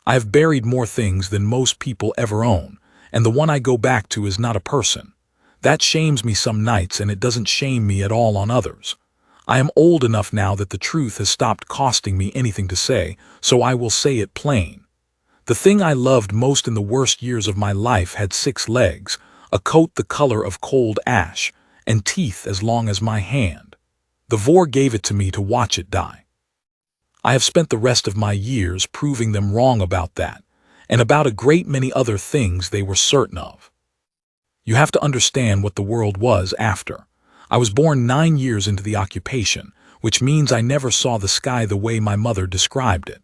I have buried more things than most people ever own, and the one I go back to is not a person. That shames me some nights, and it doesn't shame me at all on others. I am old enough now that the truth has stopped costing me anything to say, so I will say it plain. The thing I loved most in the worst years of my life had 6 legs, a coat the color of cold ash, and teeth as long as my hand. The Vorr gave it to me to watch it die. I have spent the rest of my years proving them wrong about that, and about a great many other things they were certain of. You have to understand what the world was after. I was born 9 years into the occupation, which means I never saw the sky the way my mother described it.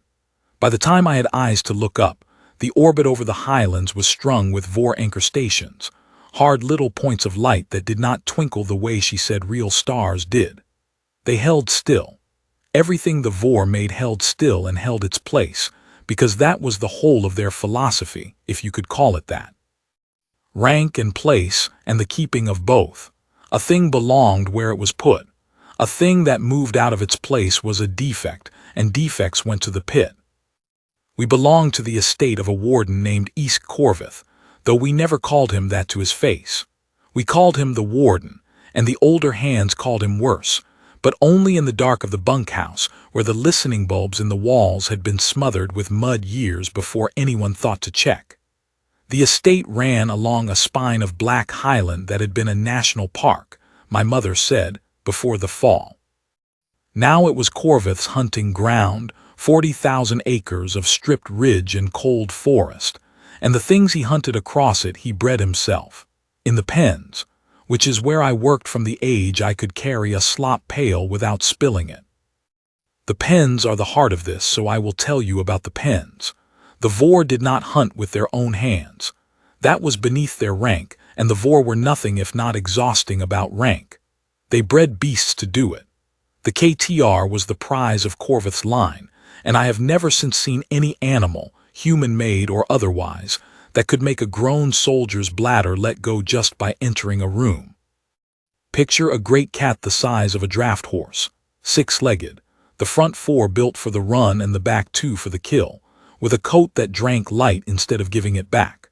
By the time I had eyes to look up, the orbit over the highlands was strung with Vorr anchor stations, hard little points of light that did not twinkle the way she said real stars did. They held still. Everything the Vorr made held still and held its place, because that was the whole of their philosophy, if you could call it that. Rank and place, and the keeping of both. A thing belonged where it was put. A thing that moved out of its place was a defect, and defects went to the pit. We belonged to the estate of a warden named East Corvith, though we never called him that to his face. We called him the warden, and the older hands called him worse, but only in the dark of the bunkhouse, where the listening bulbs in the walls had been smothered with mud years before anyone thought to check. The estate ran along a spine of black highland that had been a national park, my mother said, before the fall. Now it was Corvith's hunting ground, 40,000 acres of stripped ridge and cold forest, and the things he hunted across it he bred himself, in the pens, which is where I worked from the age I could carry a slop pail without spilling it. The pens are the heart of this, so I will tell you about the pens. The Vorr did not hunt with their own hands. That was beneath their rank, and the Vorr were nothing if not exhausting about rank. They bred beasts to do it. The KTR was the prize of Corvith's line, and I have never since seen any animal, human-made or otherwise, that could make a grown soldier's bladder let go just by entering a room. Picture a great cat the size of a draft horse, 6-legged, the front 4 built for the run and the back 2 for the kill, with a coat that drank light instead of giving it back.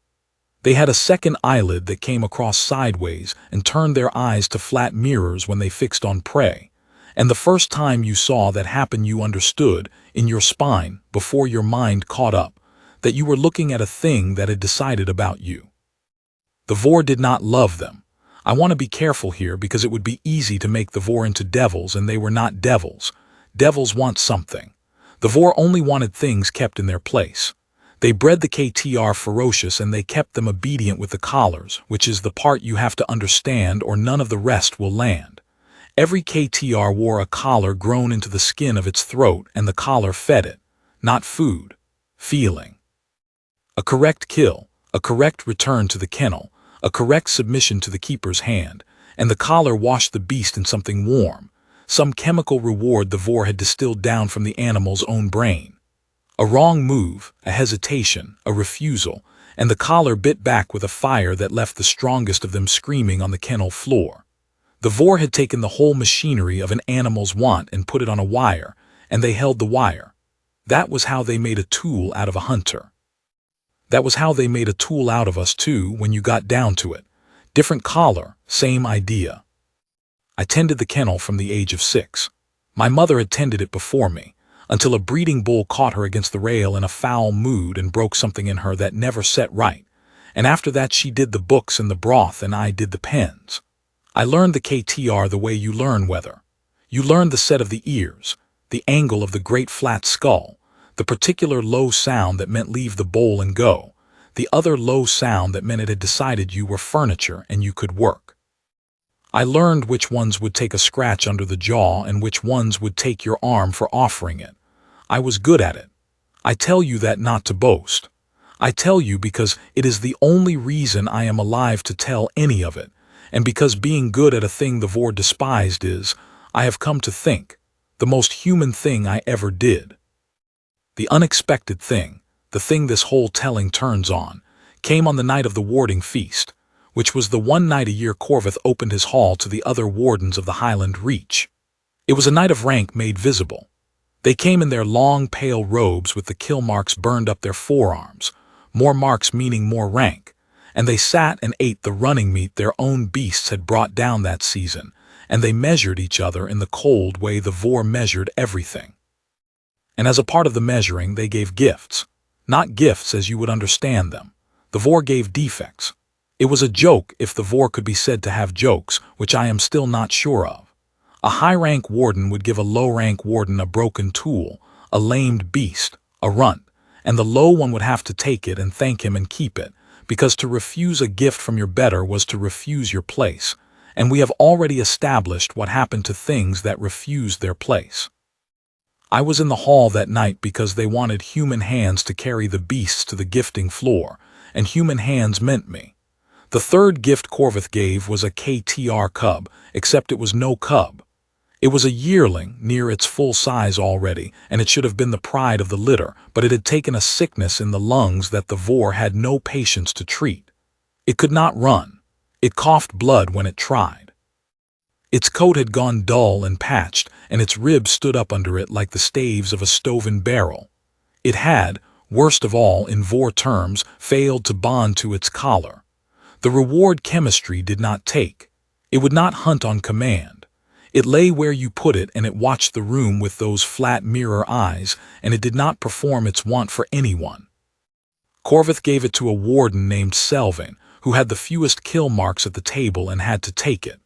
They had a second eyelid that came across sideways and turned their eyes to flat mirrors when they fixed on prey. And the first time you saw that happen you understood, in your spine, before your mind caught up, that you were looking at a thing that had decided about you. The Vorr did not love them. I want to be careful here because it would be easy to make the Vorr into devils, and they were not devils. Devils want something. The Vorr only wanted things kept in their place. They bred the KTR ferocious, and they kept them obedient with the collars, which is the part you have to understand or none of the rest will land. Every KTR wore a collar grown into the skin of its throat, and the collar fed it, not food, feeling. A correct kill, a correct return to the kennel, a correct submission to the keeper's hand, and the collar washed the beast in something warm, some chemical reward the Vorr had distilled down from the animal's own brain. A wrong move, a hesitation, a refusal, and the collar bit back with a fire that left the strongest of them screaming on the kennel floor. The Vorr had taken the whole machinery of an animal's want and put it on a wire, and they held the wire. That was how they made a tool out of a hunter. That was how they made a tool out of us too, when you got down to it. Different collar, same idea. I tended the kennel from the age of 6. My mother had tended it before me, until a breeding bull caught her against the rail in a foul mood and broke something in her that never set right, and after that she did the books and the broth and I did the pens. I learned the KTR the way you learn weather. You learned the set of the ears, the angle of the great flat skull, the particular low sound that meant leave the bowl and go, the other low sound that meant it had decided you were furniture and you could work. I learned which ones would take a scratch under the jaw and which ones would take your arm for offering it. I was good at it. I tell you that not to boast. I tell you because it is the only reason I am alive to tell any of it, and because being good at a thing the Vorr despised is, I have come to think, the most human thing I ever did. The unexpected thing, the thing this whole telling turns on, came on the night of the warding feast, which was the one night a year Corvith opened his hall to the other wardens of the Highland Reach. It was a night of rank made visible. They came in their long, pale robes with the kill marks burned up their forearms, more marks meaning more rank, and they sat and ate the running meat their own beasts had brought down that season, and they measured each other in the cold way the Vorr measured everything. And as a part of the measuring, they gave gifts. Not gifts as you would understand them. The Vorr gave defects. It was a joke if the Vorr could be said to have jokes, which I am still not sure of. A high-rank warden would give a low-rank warden a broken tool, a lamed beast, a runt, and the low one would have to take it and thank him and keep it, because to refuse a gift from your better was to refuse your place, and we have already established what happened to things that refused their place. I was in the hall that night because they wanted human hands to carry the beasts to the gifting floor, and human hands meant me. The third gift Corvith gave was a KTR cub, except it was no cub. It was a yearling, near its full size already, and it should have been the pride of the litter, but it had taken a sickness in the lungs that the Vorr had no patience to treat. It could not run. It coughed blood when it tried. Its coat had gone dull and patched, and its ribs stood up under it like the staves of a stoven barrel. It had, worst of all in Vorr terms, failed to bond to its collar. The reward chemistry did not take. It would not hunt on command. It lay where you put it, and it watched the room with those flat mirror eyes, and it did not perform its want for anyone. Corvith gave it to a warden named Selvin, who had the fewest kill marks at the table and had to take it.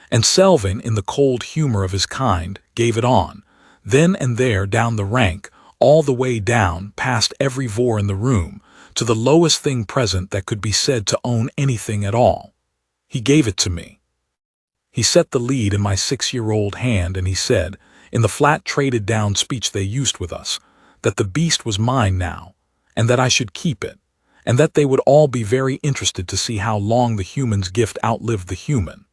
And Selvin, in the cold humor of his kind, gave it on, then and there down the rank, all the way down, past every Vorr in the room, to the lowest thing present that could be said to own anything at all. He gave it to me. He set the lead in my 6-year-old hand, and he said, in the flat traded-down speech they used with us, that the beast was mine now, and that I should keep it, and that they would all be very interested to see how long the human's gift outlived the human.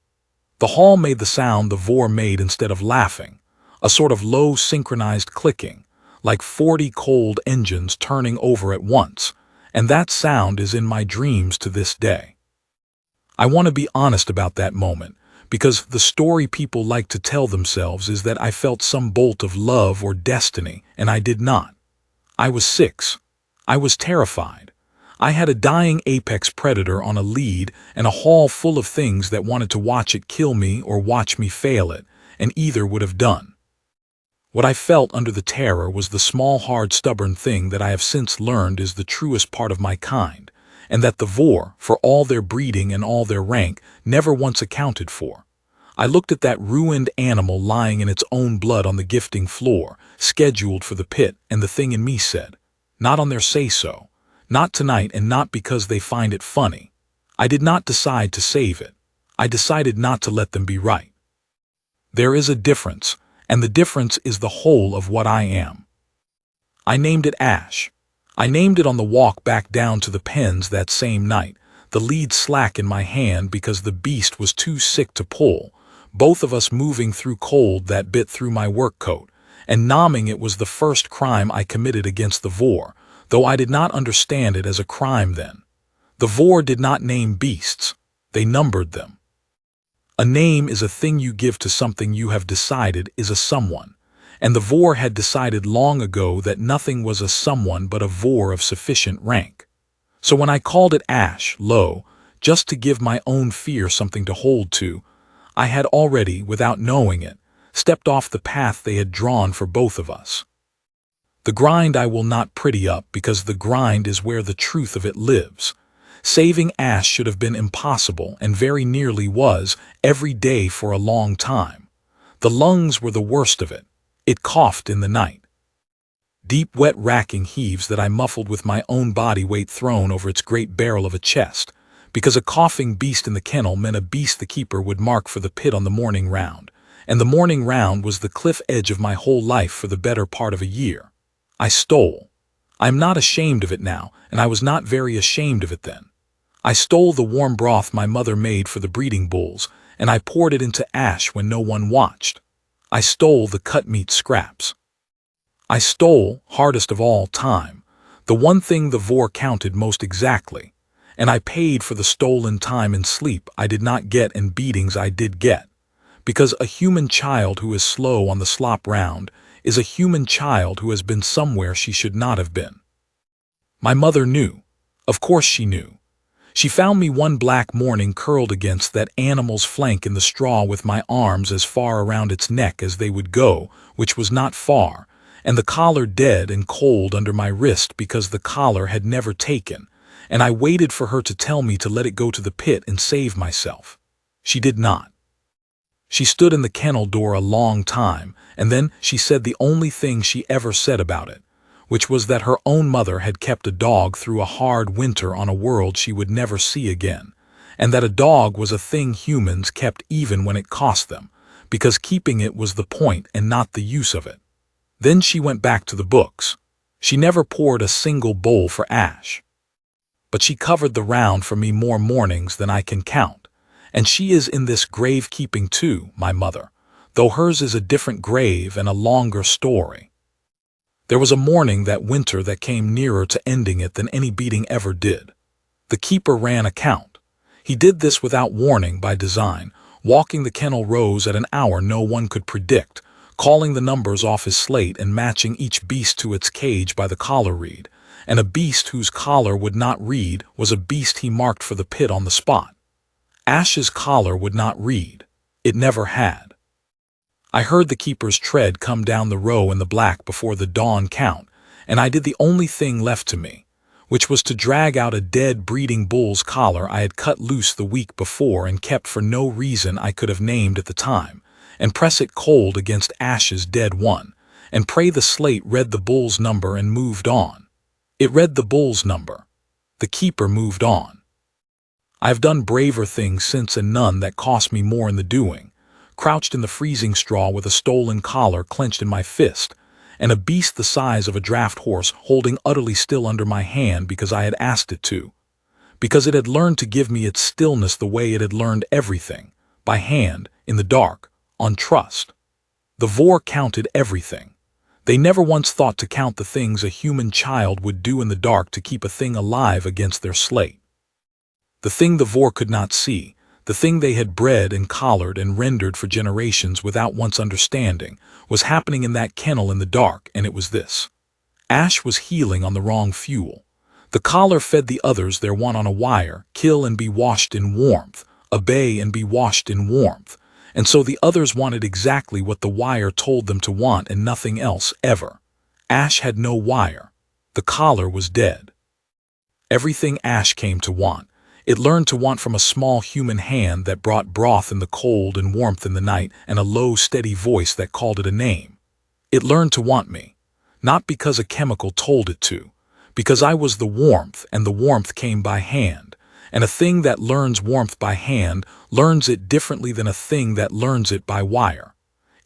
The hall made the sound the Vorr made instead of laughing, a sort of low synchronized clicking, like 40 cold engines turning over at once, and that sound is in my dreams to this day. I want to be honest about that moment, because the story people like to tell themselves is that I felt some bolt of love or destiny, and I did not. I was 6. I was terrified. I had a dying apex predator on a lead and a hall full of things that wanted to watch it kill me or watch me fail it, and either would have done. What I felt under the terror was the small, hard, stubborn thing that I have since learned is the truest part of my kind, and that the Vorr, for all their breeding and all their rank, never once accounted for. I looked at that ruined animal lying in its own blood on the gifting floor, scheduled for the pit, and the thing in me said, not on their say-so, not tonight, and not because they find it funny. I did not decide to save it. I decided not to let them be right. There is a difference, and the difference is the whole of what I am. I named it Ash. I named it on the walk back down to the pens that same night, the lead slack in my hand because the beast was too sick to pull, both of us moving through cold that bit through my work coat, and nomming it was the first crime I committed against the Vorr, though I did not understand it as a crime then. The Vorr did not name beasts. They numbered them. A name is a thing you give to something you have decided is a someone, and the Vorr had decided long ago that nothing was a someone but a Vorr of sufficient rank. So when I called it Ash, lo, just to give my own fear something to hold to, I had already, without knowing it, stepped off the path they had drawn for both of us. The grind I will not pretty up because the grind is where the truth of it lives. Saving Ash should have been impossible and very nearly was every day for a long time. The lungs were the worst of it. It coughed in the night. Deep, wet, racking heaves that I muffled with my own body weight thrown over its great barrel of a chest, because a coughing beast in the kennel meant a beast the keeper would mark for the pit on the morning round, and the morning round was the cliff edge of my whole life for the better part of a year. I stole. I am not ashamed of it now, and I was not very ashamed of it then. I stole the warm broth my mother made for the breeding bulls, and I poured it into Ash when no one watched. I stole the cut meat scraps. I stole, hardest of all time, the one thing the Vorr counted most exactly, and I paid for the stolen time and sleep I did not get and beatings I did get, because a human child who is slow on the slop round is a human child who has been somewhere she should not have been. My mother knew. Of course she knew. She found me one black morning curled against that animal's flank in the straw with my arms as far around its neck as they would go, which was not far, and the collar dead and cold under my wrist because the collar had never taken, and I waited for her to tell me to let it go to the pit and save myself. She did not. She stood in the kennel door a long time, and then she said the only thing she ever said about it, which was that her own mother had kept a dog through a hard winter on a world she would never see again, and that a dog was a thing humans kept even when it cost them, because keeping it was the point and not the use of it. Then she went back to the books. She never poured a single bowl for Ash. But she covered the round for me more mornings than I can count, and she is in this grave keeping too, my mother, though hers is a different grave and a longer story. There was a morning that winter that came nearer to ending it than any beating ever did. The keeper ran a count. He did this without warning by design, walking the kennel rows at an hour no one could predict, calling the numbers off his slate and matching each beast to its cage by the collar reed, and a beast whose collar would not read was a beast he marked for the pit on the spot. Ash's collar would not read. It never had. I heard the keeper's tread come down the row in the black before the dawn count, and I did the only thing left to me, which was to drag out a dead breeding bull's collar I had cut loose the week before and kept for no reason I could have named at the time, and press it cold against Ash's dead one, and pray the slate read the bull's number and moved on. It read the bull's number. The keeper moved on. I have done braver things since and none that cost me more in the doing, crouched in the freezing straw with a stolen collar clenched in my fist, and a beast the size of a draft horse holding utterly still under my hand because I had asked it to, because it had learned to give me its stillness the way it had learned everything, by hand, in the dark, on trust. The Vorr counted everything. They never once thought to count the things a human child would do in the dark to keep a thing alive against their slate. The thing the Vorr could not see, the thing they had bred and collared and rendered for generations without once understanding, was happening in that kennel in the dark, and it was this. Ash was healing on the wrong fuel. The collar fed the others their one on a wire, kill and be washed in warmth, obey and be washed in warmth, and so the others wanted exactly what the wire told them to want and nothing else ever. Ash had no wire. The collar was dead. Everything Ash came to want, it learned to want from a small human hand that brought broth in the cold and warmth in the night and a low, steady voice that called it a name. It learned to want me, not because a chemical told it to, because I was the warmth and the warmth came by hand, and a thing that learns warmth by hand learns it differently than a thing that learns it by wire.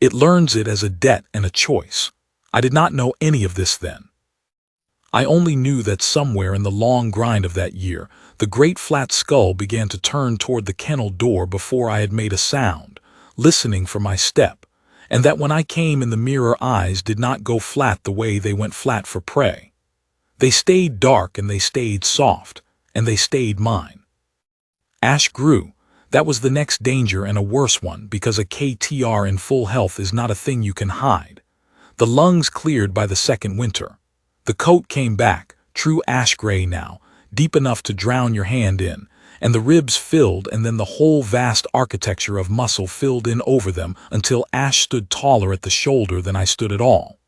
It learns it as a debt and a choice. I did not know any of this then. I only knew that somewhere in the long grind of that year, the great flat skull began to turn toward the kennel door before I had made a sound, listening for my step, and that when I came in the mirror eyes did not go flat the way they went flat for prey. They stayed dark and they stayed soft, and they stayed mine. Ash grew. That was the next danger and a worse one because a KTR in full health is not a thing you can hide. The lungs cleared by the second winter. The coat came back, true ash gray now, deep enough to drown your hand in, and the ribs filled and then the whole vast architecture of muscle filled in over them until Ash stood taller at the shoulder than I stood at all.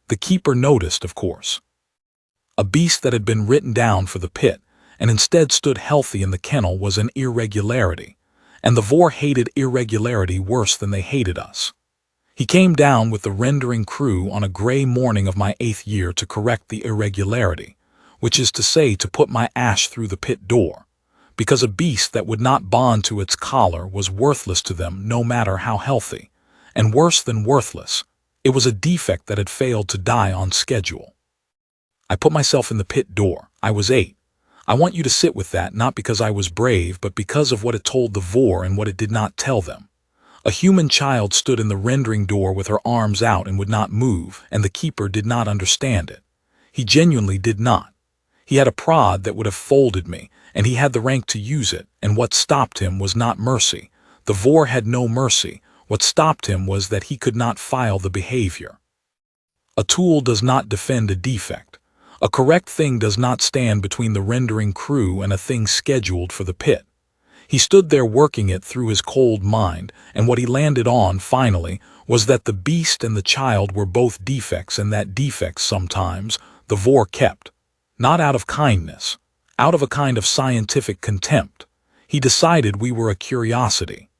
The keeper noticed, of course. A beast that had been written down for the pit, and instead stood healthy in the kennel was an irregularity, and the Vorr hated irregularity worse than they hated us. He came down with the rendering crew on a gray morning of my 8th year to correct the irregularity, which is to say to put my Ash through the pit door, because a beast that would not bond to its collar was worthless to them no matter how healthy, and worse than worthless, it was a defect that had failed to die on schedule. I put myself in the pit door. I was 8. I want you to sit with that not because I was brave but because of what it told the Vorr and what it did not tell them. A human child stood in the rendering door with her arms out and would not move, and the keeper did not understand it. He genuinely did not. He had a prod that would have folded me, and he had the rank to use it, and what stopped him was not mercy. The Vorr had no mercy. What stopped him was that he could not file the behavior. A tool does not defend a defect. A correct thing does not stand between the rendering crew and a thing scheduled for the pit. He stood there working it through his cold mind, and what he landed on, finally, was that the beast and the child were both defects, and that defects sometimes the Vorr kept. Not out of kindness, out of a kind of scientific contempt. He decided we were a curiosity.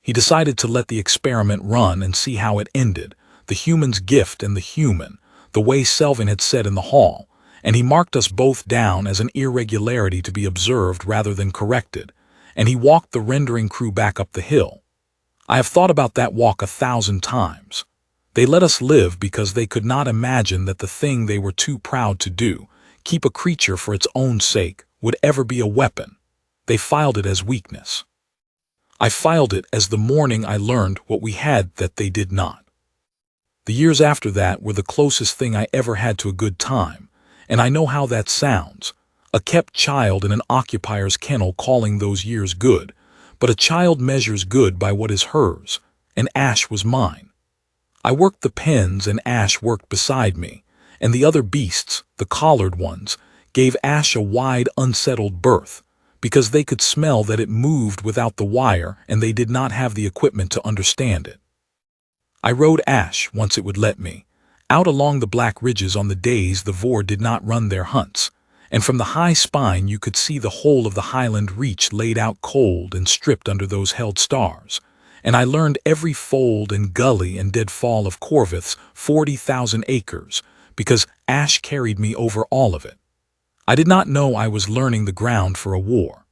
He decided to let the experiment run and see how it ended, the human's gift and the human, the way Selvin had said in the hall, and he marked us both down as an irregularity to be observed rather than corrected, and he walked the rendering crew back up the hill. I have thought about that walk 1,000 times. They let us live because they could not imagine that the thing they were too proud to do, keep a creature for its own sake, would ever be a weapon. They filed it as weakness. I filed it as the morning I learned what we had that they did not. The years after that were the closest thing I ever had to a good time, and I know how that sounds. A kept child in an occupier's kennel calling those years good, but a child measures good by what is hers, and Ash was mine. I worked the pens and Ash worked beside me, and the other beasts, the collared ones, gave Ash a wide, unsettled berth, because they could smell that it moved without the wire and they did not have the equipment to understand it. I rode Ash, once it would let me, out along the black ridges on the days the Vorr did not run their hunts, and from the high spine you could see the whole of the highland reach laid out cold and stripped under those held stars, and I learned every fold and gully and deadfall of Corvith's 40,000 acres, because Ash carried me over all of it. I did not know I was learning the ground for a war.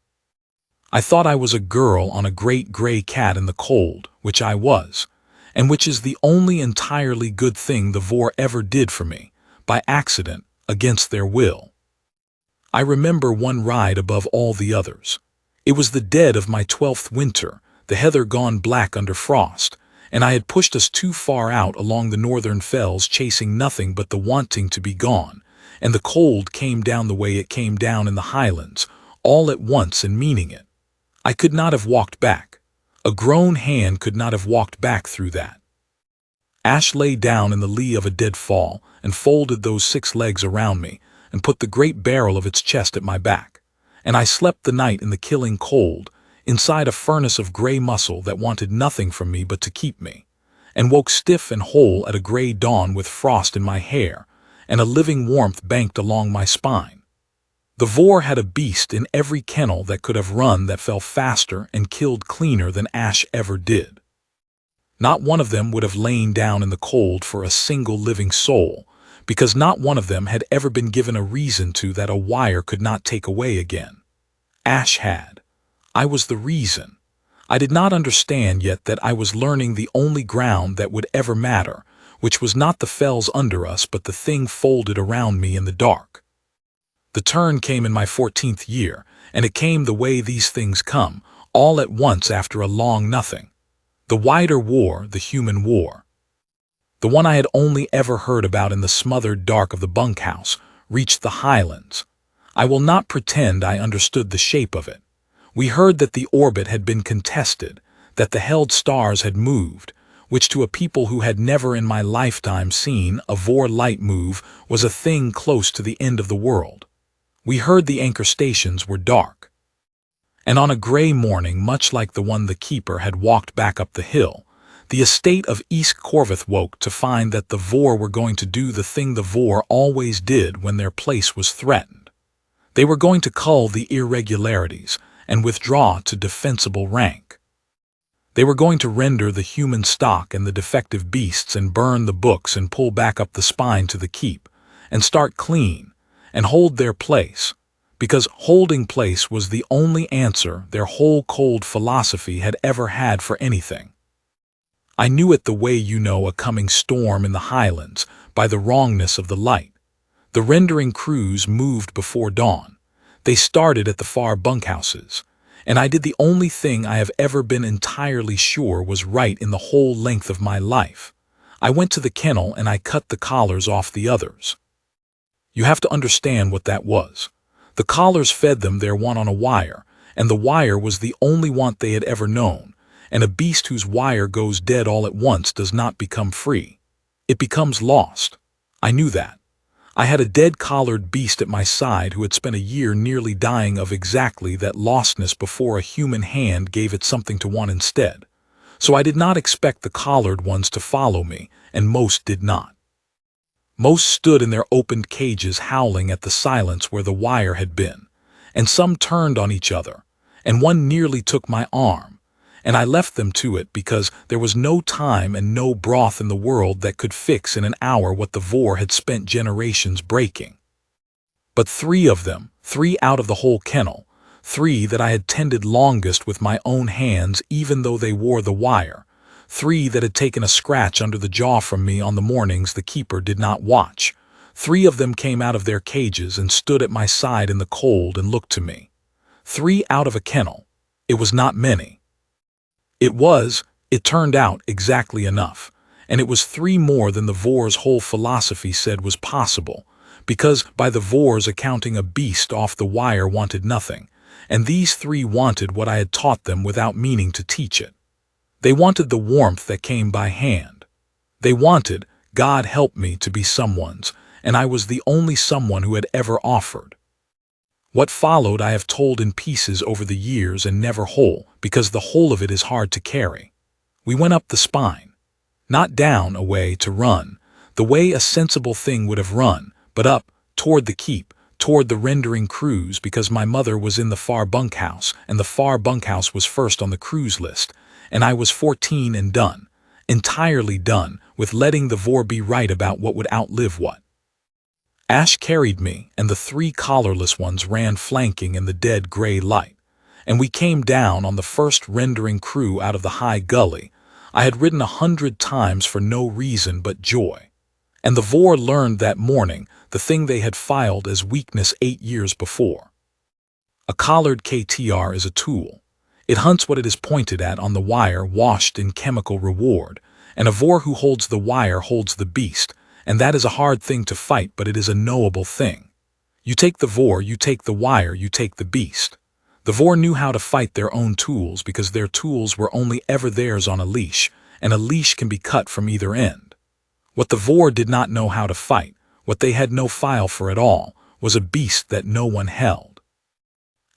I thought I was a girl on a great gray cat in the cold, which I was, and which is the only entirely good thing the Vorr ever did for me, by accident, against their will. I remember one ride above all the others. It was the dead of my 12th winter, the heather gone black under frost, and I had pushed us too far out along the northern fells chasing nothing but the wanting to be gone, and the cold came down the way it came down in the highlands, all at once and meaning it. I could not have walked back. A grown hand could not have walked back through that. Ash lay down in the lee of a deadfall and folded those 6 legs around me and put the great barrel of its chest at my back, and I slept the night in the killing cold, inside a furnace of gray muscle that wanted nothing from me but to keep me, and woke stiff and whole at a gray dawn with frost in my hair and a living warmth banked along my spine. The Vorr had a beast in every kennel that could have run that fell faster and killed cleaner than Ash ever did. Not one of them would have lain down in the cold for a single living soul, because not one of them had ever been given a reason to that a wire could not take away again. Ash had. I was the reason. I did not understand yet that I was learning the only ground that would ever matter, which was not the fells under us but the thing folded around me in the dark. The turn came in my 14th year, and it came the way these things come, all at once after a long nothing. The wider war, the human war. The one I had only ever heard about in the smothered dark of the bunkhouse, reached the highlands. I will not pretend I understood the shape of it. We heard that the orbit had been contested, that the held stars had moved, which to a people who had never in my lifetime seen a Vorr light move was a thing close to the end of the world. We heard the anchor stations were dark. And on a gray morning much like the one the keeper had walked back up the hill, the estate of East Corvith woke to find that the Vorr were going to do the thing the Vorr always did when their place was threatened. They were going to cull the irregularities and withdraw to defensible rank. They were going to render the human stock and the defective beasts and burn the books and pull back up the spine to the keep, and start clean, and hold their place, because holding place was the only answer their whole cold philosophy had ever had for anything. I knew it the way you know a coming storm in the highlands, by the wrongness of the light. The rendering crews moved before dawn. They started at the far bunkhouses, and I did the only thing I have ever been entirely sure was right in the whole length of my life. I went to the kennel and I cut the collars off the others. You have to understand what that was. The collars fed them their want on a wire, and the wire was the only want they had ever known, and a beast whose wire goes dead all at once does not become free. It becomes lost. I knew that. I had a dead collared beast at my side who had spent a year nearly dying of exactly that lostness before a human hand gave it something to want instead. So I did not expect the collared ones to follow me, and most did not. Most stood in their opened cages howling at the silence where the wire had been, and some turned on each other, and one nearly took my arm, and I left them to it because there was no time and no broth in the world that could fix in an hour what the Vorr had spent generations breaking. But 3 of them, 3 out of the whole kennel, 3 that I had tended longest with my own hands even though they wore the wire, 3 that had taken a scratch under the jaw from me on the mornings the keeper did not watch, 3 of them came out of their cages and stood at my side in the cold and looked to me. 3 out of a kennel. It was not many. It turned out, exactly enough, and it was 3 more than the Vorr's whole philosophy said was possible, because by the Vorr's accounting a beast off the wire wanted nothing, and these 3 wanted what I had taught them without meaning to teach it. They wanted the warmth that came by hand. They wanted, God help me, to be someone's, and I was the only someone who had ever offered. What followed I have told in pieces over the years and never whole, because the whole of it is hard to carry. We went up the spine. Not down a way to run, the way a sensible thing would have run, but up, toward the keep, toward the rendering cruise, because my mother was in the far bunkhouse, and the far bunkhouse was first on the cruise list, and I was 14 and done, entirely done, with letting the Vorr be right about what would outlive what. Ash carried me, and the 3 collarless ones ran flanking in the dead gray light, and we came down on the first rendering crew out of the high gully. I had ridden 100 times for no reason but joy. And the Vorr learned that morning the thing they had filed as weakness 8 years before. A collared KTR is a tool. It hunts what it is pointed at on the wire washed in chemical reward, and a Vorr who holds the wire holds the beast, and that is a hard thing to fight, but it is a knowable thing. You take the Vorr, you take the wire, you take the beast. The Vorr knew how to fight their own tools because their tools were only ever theirs on a leash, and a leash can be cut from either end. What the Vorr did not know how to fight, what they had no file for at all, was a beast that no one held.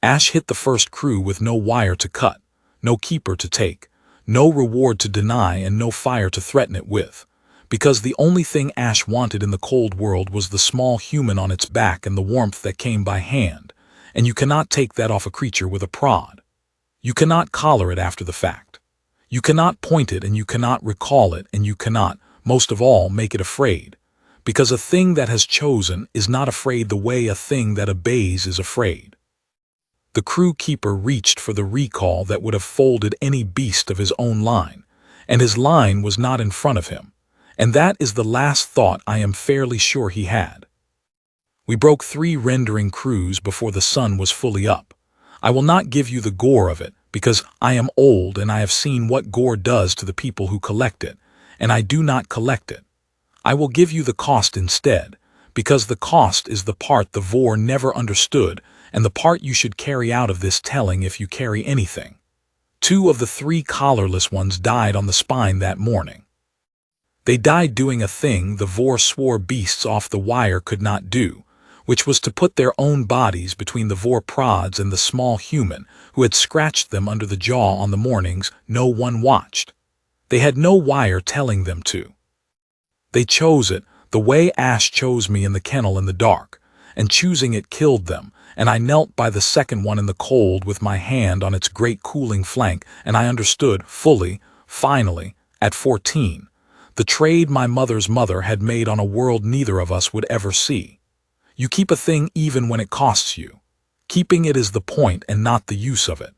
Ash hit the first crew with no wire to cut, no keeper to take, no reward to deny, and no fire to threaten it with, because the only thing Ash wanted in the cold world was the small human on its back and the warmth that came by hand, and you cannot take that off a creature with a prod. You cannot collar it after the fact. You cannot point it, and you cannot recall it, and you cannot, most of all, make it afraid, because a thing that has chosen is not afraid the way a thing that obeys is afraid. The crew keeper reached for the recall that would have folded any beast of his own line, and his line was not in front of him, and that is the last thought I am fairly sure he had. We broke 3 rendering crews before the sun was fully up. I will not give you the gore of it, because I am old and I have seen what gore does to the people who collect it, and I do not collect it. I will give you the cost instead, because the cost is the part the Vorr never understood, and the part you should carry out of this telling if you carry anything. 2 of the 3 collarless ones died on the spine that morning. They died doing a thing the Vorr swore beasts off the wire could not do, which was to put their own bodies between the Vorr prods and the small human who had scratched them under the jaw on the mornings no one watched. They had no wire telling them to. They chose it the way Ash chose me in the kennel in the dark, and choosing it killed them, and I knelt by the second one in the cold with my hand on its great cooling flank, and I understood fully, finally, at 14, the trade my mother's mother had made on a world neither of us would ever see. You keep a thing even when it costs you. Keeping it is the point and not the use of it.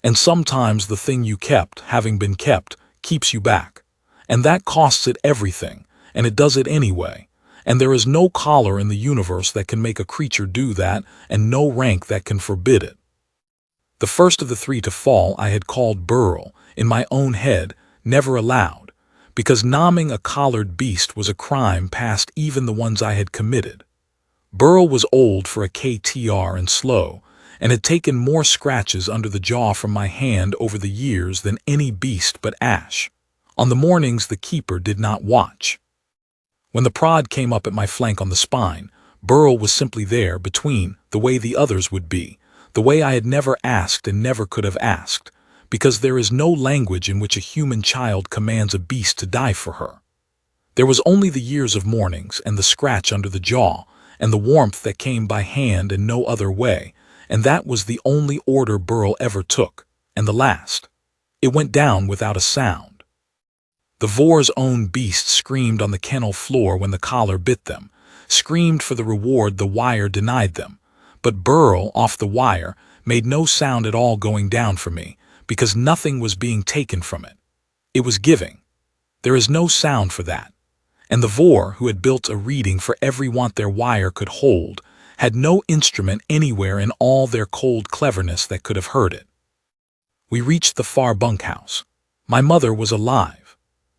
And sometimes the thing you kept, having been kept, keeps you back. And that costs it everything, and it does it anyway. And there is no collar in the universe that can make a creature do that, and no rank that can forbid it. The first of the 3 to fall I had called Burl, in my own head, never allowed, because nomming a collared beast was a crime past even the ones I had committed. Burl was old for a KTR and slow, and had taken more scratches under the jaw from my hand over the years than any beast but Ash. On the mornings the keeper did not watch. When the prod came up at my flank on the spine, Burl was simply there between, the way the others would be, the way I had never asked and never could have asked, because there is no language in which a human child commands a beast to die for her. There was only the years of mornings and the scratch under the jaw and the warmth that came by hand and no other way, and that was the only order Burl ever took, and the last. It went down without a sound. The Vorr's own beasts screamed on the kennel floor when the collar bit them, screamed for the reward the wire denied them, but Burl, off the wire, made no sound at all going down for me, because nothing was being taken from it. It was giving. There is no sound for that. And the Vorr, who had built a reading for every want their wire could hold, had no instrument anywhere in all their cold cleverness that could have heard it. We reached the far bunkhouse. My mother was alive.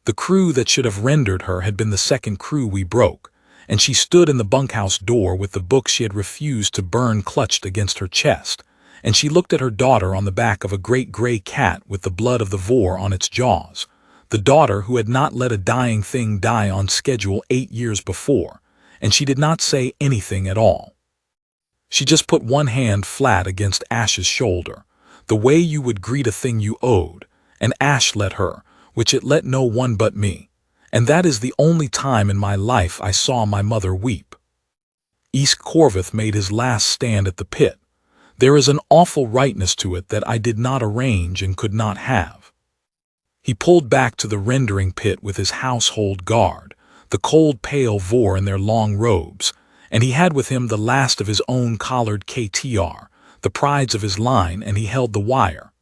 The crew that should have rendered her had been the second crew we broke, and she stood in the bunkhouse door with the book she had refused to burn clutched against her chest, and she looked at her daughter on the back of a great gray cat with the blood of the Vorr on its jaws, the daughter who had not let a dying thing die on schedule 8 years before, and she did not say anything at all. She just put one hand flat against Ash's shoulder, the way you would greet a thing you owed, and Ash let her, which it let no one but me, and that is the only time in my life I saw my mother weep. East Corvith made his last stand at the pit. There is an awful rightness to it that I did not arrange and could not have. He pulled back to the rendering pit with his household guard, the cold pale Vorr in their long robes, and he had with him the last of his own collared KTR, the prides of his line, and he held the wire.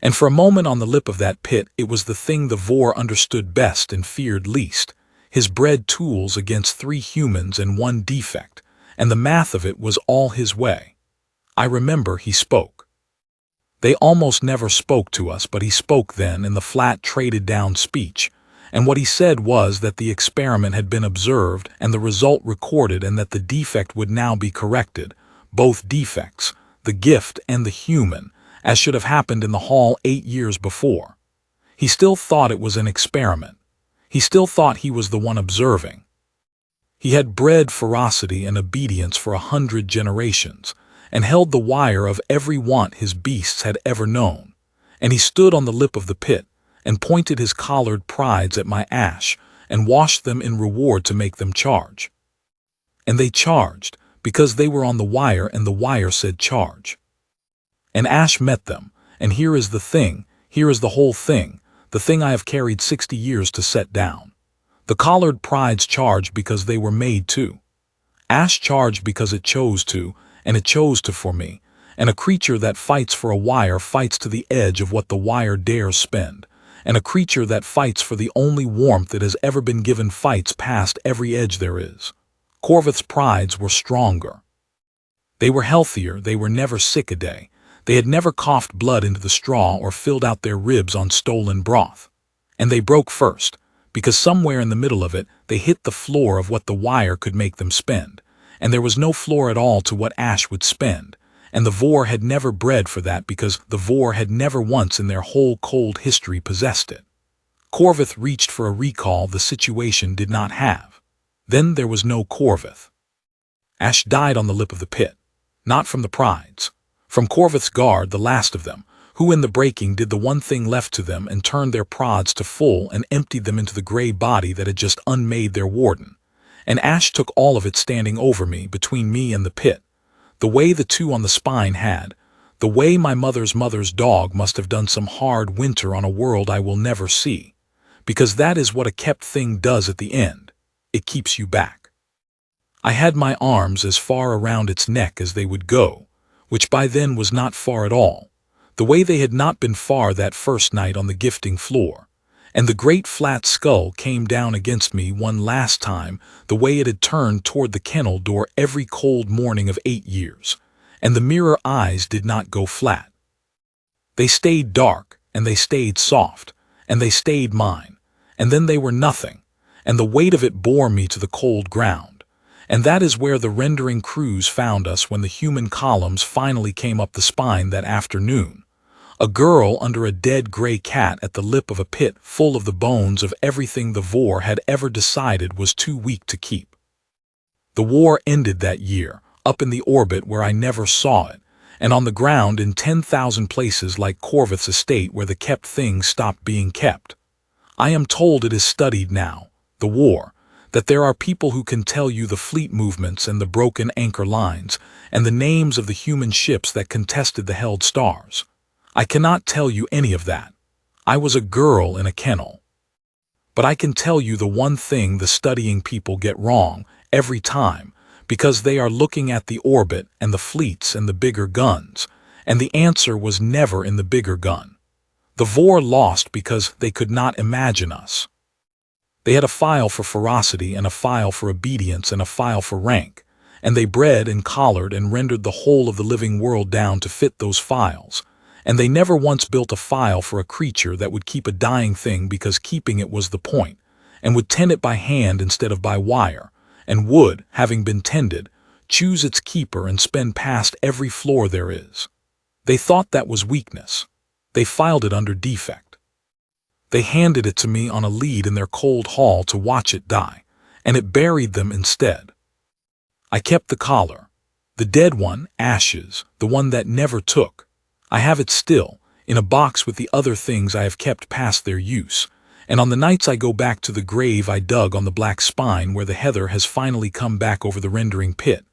And for a moment on the lip of that pit it was the thing the Vorr understood best and feared least, his bred tools against 3 humans and 1 defect, and the math of it was all his way. I remember he spoke. They almost never spoke to us, but he spoke then in the flat traded-down speech, and what he said was that the experiment had been observed and the result recorded and that the defect would now be corrected, both defects, the gift and the human, as should have happened in the hall 8 years before. He still thought it was an experiment. He still thought he was the one observing. He had bred ferocity and obedience for 100 generations, and held the wire of every want his beasts had ever known, and he stood on the lip of the pit, and pointed his collared prides at my Ash, and washed them in reward to make them charge. And they charged, because they were on the wire and the wire said charge. And Ash met them, and here is the thing, here is the whole thing, the thing I have carried 60 years to set down. The collared prides charged because they were made to. Ash charged because it chose to, and it chose to for me, and a creature that fights for a wire fights to the edge of what the wire dares spend, and a creature that fights for the only warmth that has ever been given fights past every edge there is. Corvith's prides were stronger. They were healthier, they were never sick a day, they had never coughed blood into the straw or filled out their ribs on stolen broth. And they broke first, because somewhere in the middle of it they hit the floor of what the wire could make them spend, and there was no floor at all to what Ash would spend, and the Vorr had never bred for that because the Vorr had never once in their whole cold history possessed it. Corvith reached for a recall the situation did not have. Then there was no Corvith. Ash died on the lip of the pit, not from the prides, from Corvith's guard, the last of them, who in the breaking did the one thing left to them and turned their prods to full and emptied them into the gray body that had just unmade their warden. And Ash took all of it standing over me, between me and the pit, the way the 2 on the spine had, the way my mother's dog must have done some hard winter on a world I will never see, because that is what a kept thing does at the end. It keeps you back. I had my arms as far around its neck as they would go, which by then was not far at all, the way they had not been far that first night on the gifting floor, and the great flat skull came down against me one last time the way it had turned toward the kennel door every cold morning of 8 years, and the mirror eyes did not go flat. They stayed dark, and they stayed soft, and they stayed mine, and then they were nothing, and the weight of it bore me to the cold ground, and that is where the rendering crews found us when the human columns finally came up the spine that afternoon, A girl under a dead gray cat at the lip of a pit full of the bones of everything the Vorr had ever decided was too weak to keep. The war ended that year, up in the orbit where I never saw it, and on the ground in 10,000 places like Corvith's estate where the kept things stopped being kept. I am told it is studied now, the war, that there are people who can tell you the fleet movements and the broken anchor lines, and the names of the human ships that contested the held stars. I cannot tell you any of that. I was a girl in a kennel. But I can tell you the one thing the studying people get wrong every time, because they are looking at the orbit and the fleets and the bigger guns, and the answer was never in the bigger gun. The Vorr lost because they could not imagine us. They had a file for ferocity and a file for obedience and a file for rank, and they bred and collared and rendered the whole of the living world down to fit those files, and they never once built a file for a creature that would keep a dying thing because keeping it was the point, and would tend it by hand instead of by wire, and would, having been tended, choose its keeper and spend past every floor there is. They thought that was weakness. They filed it under defect. They handed it to me on a lead in their cold hall to watch it die, and it buried them instead. I kept the collar. The dead one, ashes, the one that never took. I have it still, in a box with the other things I have kept past their use, and on the nights I go back to the grave I dug on the black spine where the heather has finally come back over the rendering pit,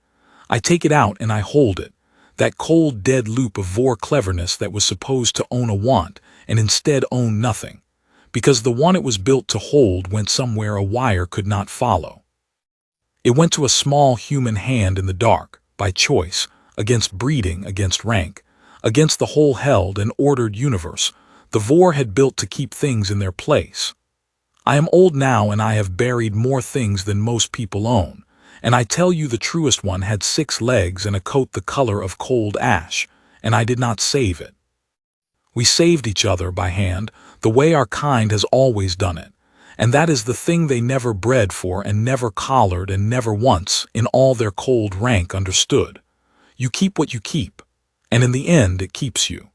I take it out and I hold it, that cold dead loop of Vorr cleverness that was supposed to own a want and instead own nothing, because the one it was built to hold went somewhere a wire could not follow. It went to a small human hand in the dark, by choice, against breeding, against rank, against the whole held and ordered universe the Vorr had built to keep things in their place. I am old now and I have buried more things than most people own, and I tell you the truest one had 6 legs and a coat the color of cold ash, and I did not save it. We saved each other by hand, the way our kind has always done it, and that is the thing they never bred for and never collared and never once, in all their cold rank, understood. You keep what you keep, and in the end it keeps you.